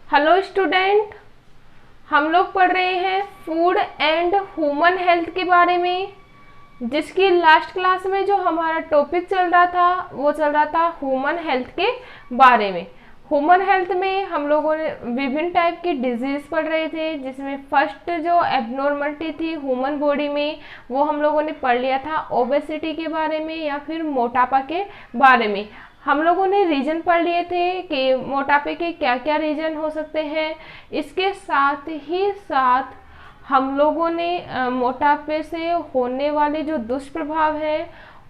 Hello student, हम लोग पढ़ रहे हैं फूड एंड ह्यूमन हेल्थ के बारे में, जिसकी लास्ट क्लास में जो हमारा टॉपिक चल रहा था वो चल रहा था ह्यूमन हेल्थ के बारे में। ह्यूमन हेल्थ में हम लोगों ने विभिन्न टाइप की डिजीज पढ़ रहे थे, जिसमें फर्स्ट जो एबनॉर्मलिटी थी ह्यूमन बॉडी में वो हम लोगों ने पढ़ लिया था ओबेसिटी के बारे में या फिर मोटापा के बारे में। हम लोगों ने रीजन पढ़ लिए थे कि मोटापे के क्या क्या रीजन हो सकते हैं। इसके साथ ही साथ हम लोगों ने मोटापे से होने वाले जो दुष्प्रभाव है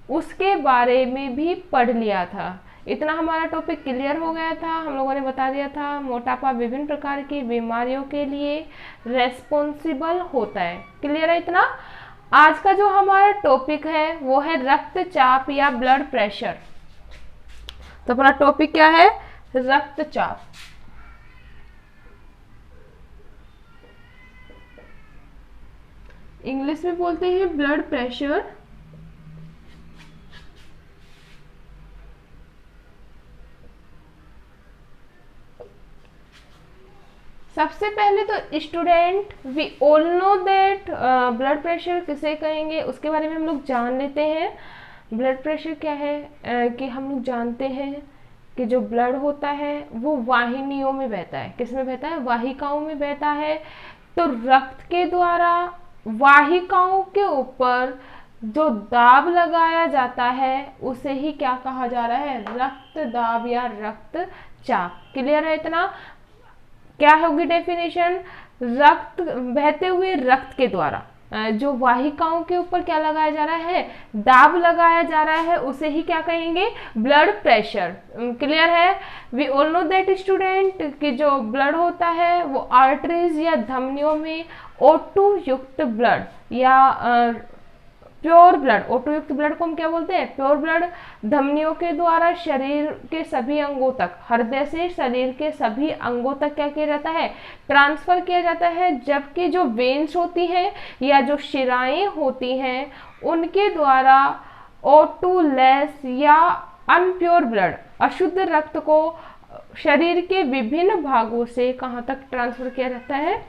उसके बारे में भी पढ़ लिया था। इतना हमारा टॉपिक क्लियर हो गया था। हम लोगों ने बता दिया था मोटापा विभिन्न प्रकार की बीमारियों के लिए रेस्पॉन्सिबल होता है। क्लियर है इतना। आज का जो हमारा टॉपिक है वो है रक्तचाप या ब्लड प्रेशर। तो अपना टॉपिक क्या है? रक्तचाप। इंग्लिश में बोलते हैं ब्लड प्रेशर। सबसे पहले तो student we all know that blood pressure किसे कहेंगे उसके बारे में हम लोग जान लेते हैं। ब्लड प्रेशर क्या है कि हम लोग जानते हैं कि जो ब्लड होता है वो वाहिनियों में बहता है। किस में बहता है? वाहिकाओं में बहता है। तो रक्त के द्वारा वाहिकाओं के ऊपर जो दाब लगाया जाता है उसे ही क्या कहा जा रहा है? रक्त दाब या रक्तचाप। क्लियर है इतना? क्या होगी डेफिनेशन? रक्त, बहते हुए रक्त के द्वारा जो वाहिकाओं के ऊपर क्या लगाया जा रहा है? दाब लगाया जा रहा है, उसे ही क्या कहेंगे? Blood pressure. क्लियर है? We all know that student कि जो ब्लड होता है वो आर्टरीज या धमनियों में O2 युक्त ब्लड या प्योर ब्लड, O2 युक्त ब्लड को हम क्या बोलते हैं? प्योर ब्लड धमनियों के द्वारा शरीर के सभी अंगों तक, हृदय से शरीर के सभी अंगों तक क्या किया जाता है? ट्रांसफर किया जाता है। जबकि जो वेन्स होती हैं या जो शिराएं होती हैं उनके द्वारा O2 लेस या अनप्योर ब्लड, अशुद्ध रक्त को शरीर के विभिन्न भागों से कहाँ तक ट्रांसफर किया जाता है?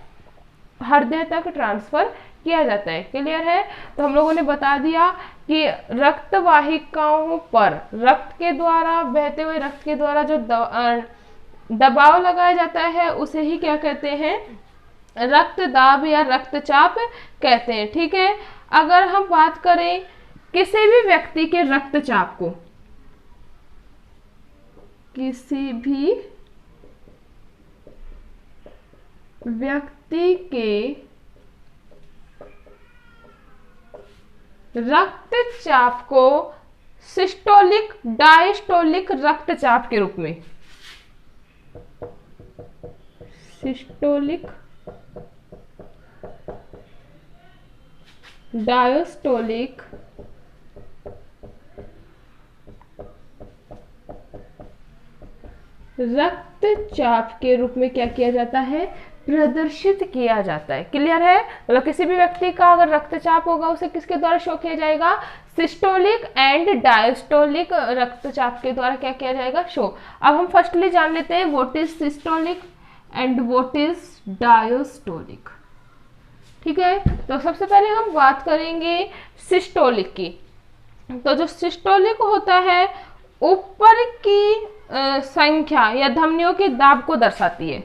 हृदय तक ट्रांसफर किया जाता है। क्लियर है? तो हम लोगों ने बता दिया कि रक्त वाहिकाओं पर रक्त के द्वारा, बहते हुए रक्त के द्वारा जो दबाव लगाया जाता है उसे ही क्या कहते हैं? रक्तदाब या रक्तचाप कहते हैं। ठीक है। अगर हम बात करें किसी भी व्यक्ति के रक्तचाप को, किसी भी व्यक्ति के रक्तचाप को सिस्टोलिक, डायस्टोलिक रक्तचाप के रूप में, सिस्टोलिक, डायस्टोलिक रक्तचाप के रूप में क्या किया जाता है? प्रदर्शित किया जाता है। क्लियर है? मतलब किसी भी व्यक्ति का अगर रक्तचाप होगा उसे किसके द्वारा शो किया जाएगा? सिस्टोलिक एंड डायस्टोलिक रक्तचाप के द्वारा क्या किया जाएगा? शो। अब हम फर्स्टली जान लेते हैं what is systolic and what is diastolic. ठीक है। तो सबसे पहले हम बात करेंगे सिस्टोलिक की। तो जो सिस्टोलिक होता है ऊपर की संख्या या धमनियों के दाब को दर्शाती है।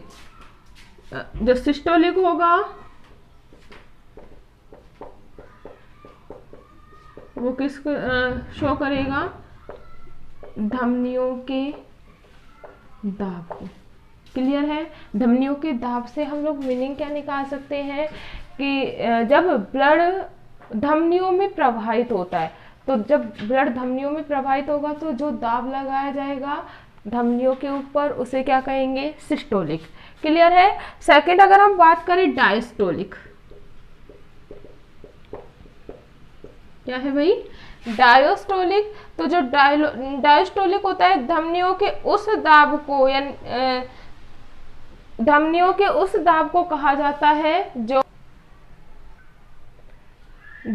जो सिस्टोलिक होगा वो किसको शो करेगा? धमनियों के दाब को। क्लियर है? धमनियों के दाब से हम लोग मीनिंग क्या निकाल सकते हैं कि जब ब्लड धमनियों में प्रवाहित होता है, तो जब ब्लड धमनियों में प्रवाहित होगा तो जो दाब लगाया जाएगा धमनियों के ऊपर उसे क्या कहेंगे? सिस्टोलिक। क्लियर है? सेकंड, अगर हम बात करें डायस्टोलिक, क्या है भाई? डायस्टोलिक। तो जो डायस्टोलिक होता है धमनियों के उस दाब को या धमनियों के उस दाब को कहा जाता है जो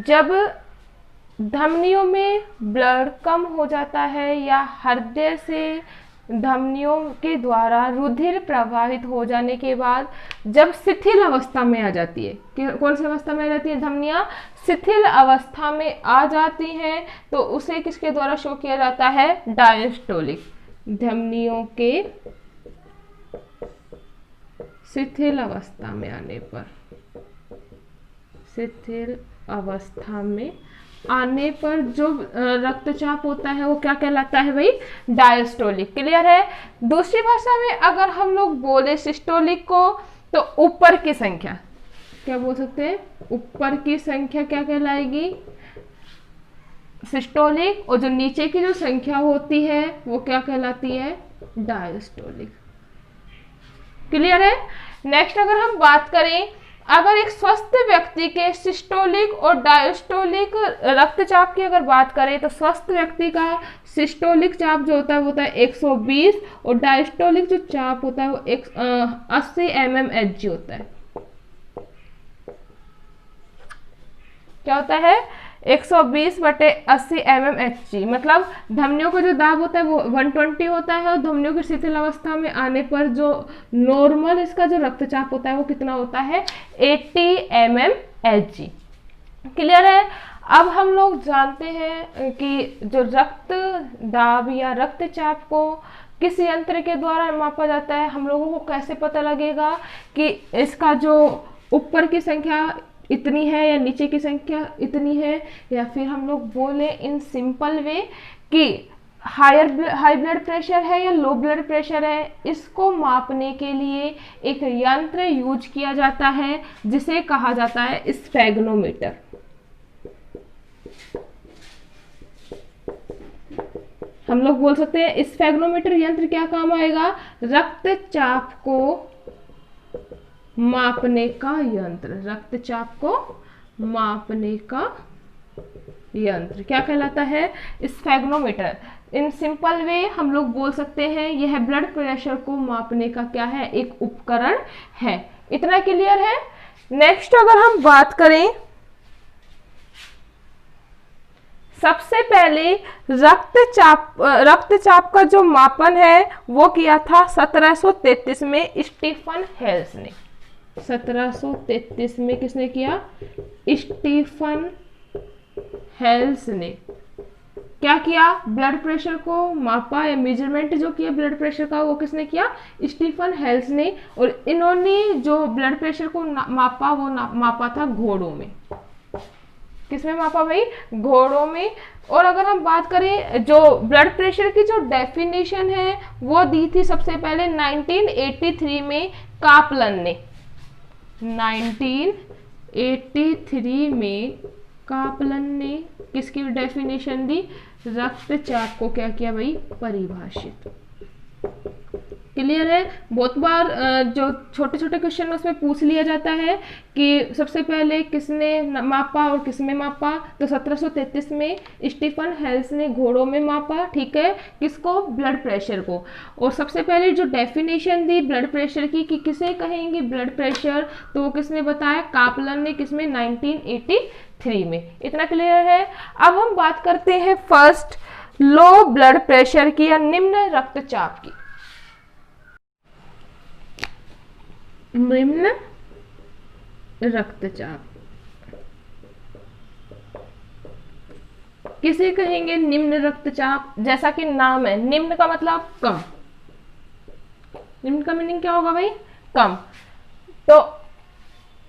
जब धमनियों में ब्लड कम हो जाता है या हृदय से धमनियों के द्वारा रुधिर प्रवाहित हो जाने के बाद जब शिथिल अवस्था में आ जाती है, कौन सी अवस्था में आ जाती है, धमनियां शिथिल अवस्था में आ जाती हैं, तो उसे किसके द्वारा शो किया जाता है, डायस्टोलिक। धमनियों के शिथिल अवस्था में आने पर, शिथिल अवस्था में आने पर जो रक्तचाप होता है वो क्या कहलाता है भाई, डायस्टोलिक। क्लियर है। दूसरी भाषा में अगर हम लोग बोले सिस्टोलिक को, तो ऊपर की संख्या क्या बोल सकते हैं, ऊपर की संख्या क्या कहलाएगी, सिस्टोलिक, और जो नीचे की जो संख्या होती है वो क्या कहलाती है, डायस्टोलिक। क्लियर है। नेक्स्ट अगर हम बात करें, अगर एक स्वस्थ व्यक्ति के सिस्टोलिक और डायस्टोलिक रक्तचाप की अगर बात करें, तो स्वस्थ व्यक्ति का सिस्टोलिक चाप जो होता है वो होता है 120, और डायस्टोलिक जो चाप होता है वो 80 mmHg होता है। क्या होता है, 120/80 mmHg, मतलब धमनियों का जो दाब होता है वो 120 होता है, और धमनियों की शिथिल अवस्था में आने पर जो नॉर्मल इसका जो रक्तचाप होता है वो कितना होता है, 80 mmHg। क्लियर है। अब हम लोग जानते हैं कि जो रक्त दाब या रक्तचाप को किस यंत्र के द्वारा मापा जाता है। हम लोगों को कैसे पता लगेगा कि इसका जो ऊपर की संख्या इतनी है या नीचे की संख्या इतनी है, या फिर हम लोग बोले इन सिंपल वे कि हाई ब्लड प्रेशर है या लो ब्लड प्रेशर है, इसको मापने के लिए एक यंत्र यूज किया जाता है जिसे कहा जाता है स्फेग्नोमीटर। हम लोग बोल सकते हैं स्फेग्नोमीटर यंत्र क्या काम आएगा, रक्तचाप को मापने का यंत्र, रक्तचाप को मापने का यंत्र क्या कहलाता है, स्फेग्नोमीटर। इन सिंपल वे हम लोग बोल सकते हैं यह ब्लड प्रेशर को मापने का क्या है, एक उपकरण है। इतना क्लियर है। नेक्स्ट अगर हम बात करें, सबसे पहले रक्तचाप का जो मापन है वो किया था 1733 में स्टीफन हेल्स ने। 1733 में किसने किया, स्टीफन हेल्स ने क्या किया, ब्लड प्रेशर को मापा या मेजरमेंट जो किया ब्लड प्रेशर का वो किसने किया, स्टीफन हेल्स ने। और इन्होंने जो ब्लड प्रेशर को मापा वो मापा था घोड़ों में। किसमें मापा भाई, घोड़ों में। और अगर हम बात करें जो ब्लड प्रेशर की जो डेफिनेशन है वो दी थी सबसे पहले 1983 में कापलन ने। 1983 में कापलन ने किसकी डेफिनेशन दी, रक्तचाप को क्या किया भाई, परिभाषित। क्लियर है। बहुत बार जो छोटे छोटे क्वेश्चन उसमें पूछ लिया जाता है कि सबसे पहले किसने मापा और किसमें मापा, तो 1733 में स्टीफन हेल्स ने घोड़ों में मापा, ठीक है, किसको, ब्लड प्रेशर को। और सबसे पहले जो डेफिनेशन दी ब्लड प्रेशर की कि किसे कहेंगे ब्लड प्रेशर, तो वो किसने बताया, कापलन ने, किसमें, 1983 में। इतना क्लियर है। अब हम बात करते हैं फर्स्ट लो ब्लड प्रेशर की या निम्न रक्तचाप की। निम्न रक्तचाप किसे कहेंगे, निम्न रक्तचाप। जैसा कि नाम है, निम्न का मतलब कम। निम्न का मीनिंग क्या होगा भाई, कम। तो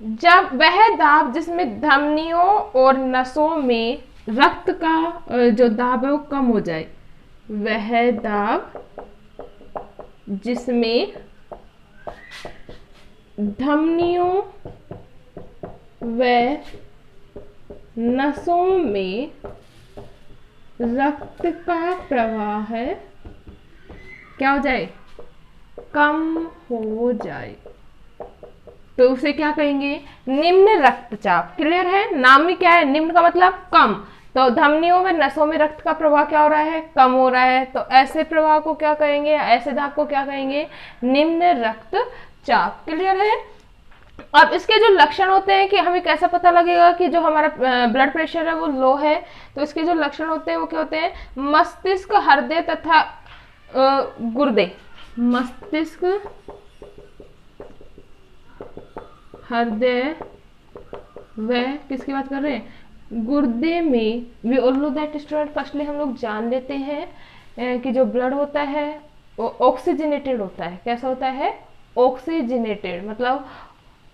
जब वह दाब जिसमें धमनियों और नसों में रक्त का जो दाब है वो कम हो जाए, वह दाब जिसमें धमनियों व नसों में रक्त का प्रवाह है क्या हो जाए, कम हो जाए, तो उसे क्या कहेंगे, निम्न रक्तचाप। क्लियर है। नाम में क्या है, निम्न का मतलब कम। तो धमनियों में नसों में रक्त का प्रवाह क्या हो रहा है, कम हो रहा है, तो ऐसे प्रवाह को क्या कहेंगे, ऐसे दाब को क्या कहेंगे, निम्न रक्तचाप। क्लियर है। अब इसके जो लक्षण होते हैं कि हमें कैसा पता लगेगा कि जो हमारा ब्लड प्रेशर है वो लो है, तो इसके जो लक्षण होते हैं वो क्या होते हैं, मस्तिष्क, हृदय तथा गुर्दे, मस्तिष्क, हृदय व किसकी बात कर रहे हैं, गुर्दे में we all know that student, firstly हम लोग जान लेते हैं कि जो ब्लड होता है वो ऑक्सीजनेटेड होता है। कैसा होता है, ऑक्सीजनेटेड, मतलब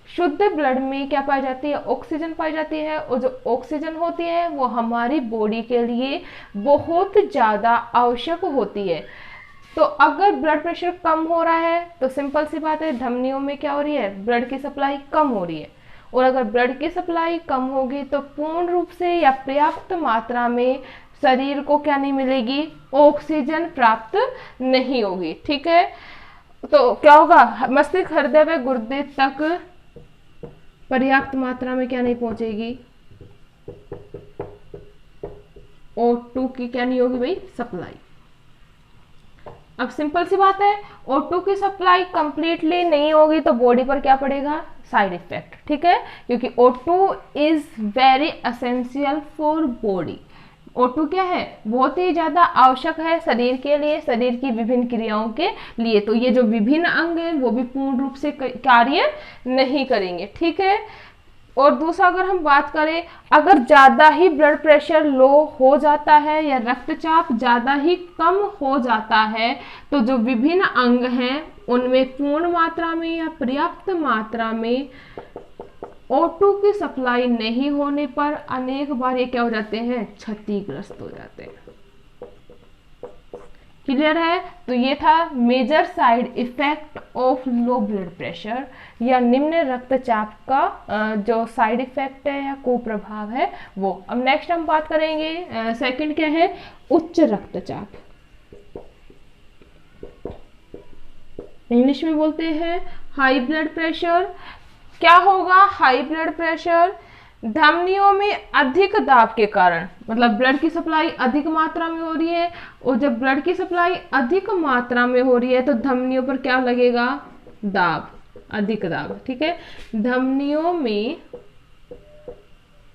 शुद्ध ब्लड में क्या पाई जाती है, ऑक्सीजन पाई जाती है, और जो ऑक्सीजन होती है वो हमारी बॉडी के लिए बहुत ज़्यादा आवश्यक होती है। तो अगर ब्लड प्रेशर कम हो रहा है तो सिंपल सी बात है, धमनियों में क्या हो रही है, ब्लड की सप्लाई कम हो रही है, और अगर ब्लड की सप्लाई कम होगी तो पूर्ण रूप से या पर्याप्त मात्रा में शरीर को क्या नहीं मिलेगी, ऑक्सीजन प्राप्त नहीं होगी। ठीक है, तो क्या होगा, मस्तिष्क, हृदय व गुर्दे तक पर्याप्त मात्रा में क्या नहीं पहुंचेगी, O2 की क्या नहीं होगी भाई, सप्लाई। अब सिंपल सी बात है, O2 की सप्लाई कंप्लीटली नहीं होगी तो बॉडी पर क्या पड़ेगा, साइड इफेक्ट। ठीक है, क्योंकि O2 is very essential for body. O2 क्या है, बहुत ही ज्यादा आवश्यक है शरीर के लिए, शरीर की विभिन्न क्रियाओं के लिए। तो ये जो विभिन्न अंग हैं वो भी पूर्ण रूप से कार्य नहीं करेंगे। ठीक है, और दूसरा अगर हम बात करें, अगर ज़्यादा ही ब्लड प्रेशर लो हो जाता है या रक्तचाप ज़्यादा ही कम हो जाता है तो जो विभिन्न अंग हैं उनमें पूर्ण मात्रा में या पर्याप्त मात्रा में O2 की सप्लाई नहीं होने पर अनेक बार ये क्या हो जाते हैं, क्षतिग्रस्त हो जाते हैं। क्लियर है, तो ये था major side effect of low blood pressure या निम्न रक्तचाप का जो साइड इफेक्ट है या कुप्रभाव है वो। अब नेक्स्ट हम बात करेंगे, सेकंड क्या है, उच्च रक्तचाप, इंग्लिश में बोलते हैं हाई ब्लड प्रेशर। क्या होगा, हाई ब्लड प्रेशर धमनियों में अधिक दाब के कारण, मतलब ब्लड की सप्लाई अधिक मात्रा में हो रही है, और जब ब्लड की सप्लाई अधिक मात्रा में हो रही है तो धमनियों पर क्या लगेगा, दाब, अधिक दाब। ठीक है, धमनियों में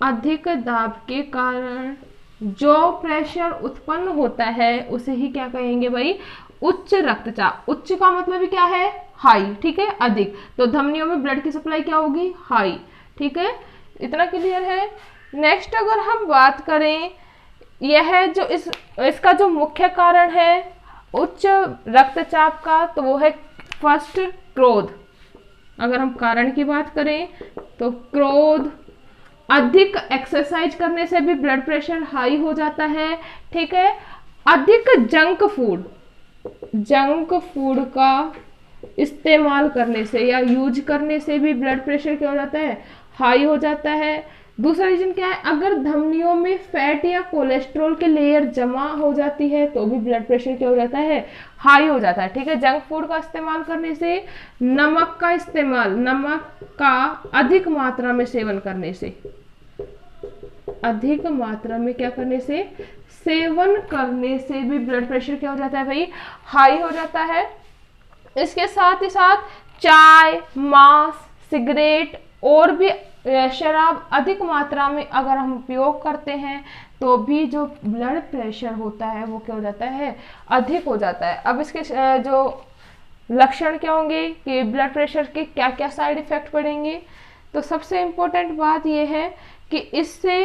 अधिक दाब के कारण जो प्रेशर उत्पन्न होता है उसे ही क्या कहेंगे भाई, उच्च रक्तचाप। उच्च का मतलब क्या है, हाई। ठीक है, अधिक, तो धमनियों में ब्लड की सप्लाई क्या होगी, हाई। ठीक है, इतना क्लियर है। नेक्स्ट अगर हम बात करें, यह जो इसका जो मुख्य कारण है उच्च रक्तचाप का, तो वो है फर्स्ट क्रोध। अगर हम कारण की बात करें तो क्रोध, अधिक एक्सरसाइज करने से भी ब्लड प्रेशर हाई हो जाता है। ठीक है, अधिक जंक फूड का इस्तेमाल करने से या यूज करने से भी ब्लड प्रेशर क्या हो जाता है, हाई हो जाता है। दूसरा रीजन क्या है, अगर धमनियों में फैट या कोलेस्ट्रॉल के लेयर जमा हो जाती है तो भी ब्लड प्रेशर क्या हो जाता है, हाई हो जाता है। ठीक है, जंक फूड का इस्तेमाल करने से, नमक का इस्तेमाल, नमक का अधिक मात्रा में सेवन करने से, अधिक मात्रा में क्या करने से, सेवन करने से भी ब्लड प्रेशर क्या हो जाता है भाई, हाई हो जाता है। इसके साथ ही साथ चाय, मांस, सिगरेट और भी शराब अधिक मात्रा में अगर हम उपयोग करते हैं तो भी जो ब्लड प्रेशर होता है वो क्या हो जाता है, अधिक हो जाता है। अब इसके जो लक्षण क्या होंगे कि ब्लड प्रेशर के क्या क्या साइड इफेक्ट पड़ेंगे, तो सबसे इम्पोर्टेंट बात यह है कि इससे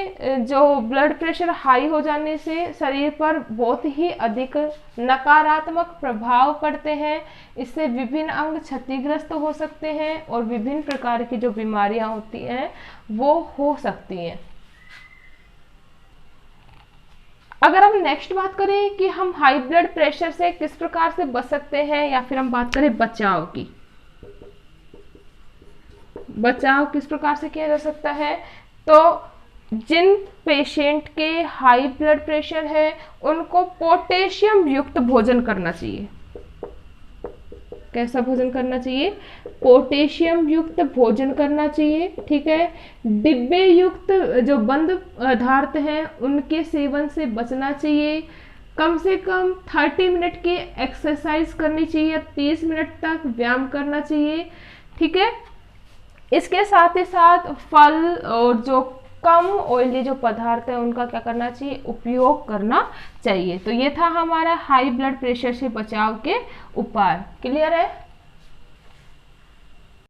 जो ब्लड प्रेशर हाई हो जाने से शरीर पर बहुत ही अधिक नकारात्मक प्रभाव पड़ते हैं। इससे विभिन्न अंग क्षतिग्रस्त हो सकते हैं और विभिन्न प्रकार की जो बीमारियां होती हैं वो हो सकती हैं। अगर हम नेक्स्ट बात करें कि हम हाई ब्लड प्रेशर से किस प्रकार से बच सकते हैं, या फिर हम बात करें बचाव की, बचाव किस प्रकार से किया जा सकता है, तो जिन पेशेंट के हाई ब्लड प्रेशर है उनको पोटेशियम युक्त भोजन करना चाहिए। कैसा भोजन करना चाहिए, पोटेशियम युक्त भोजन करना चाहिए। ठीक है, डिब्बे युक्त जो बंद पदार्थ हैं उनके सेवन से बचना चाहिए। कम से कम 30 मिनट की एक्सरसाइज करनी चाहिए, 30 मिनट तक व्यायाम करना चाहिए। ठीक है, इसके साथ ही साथ फल और जो कम ऑयली जो पदार्थ है उनका क्या करना चाहिए, उपयोग करना चाहिए। तो ये था हमारा हाई ब्लड प्रेशर से बचाव के उपाय। क्लियर है।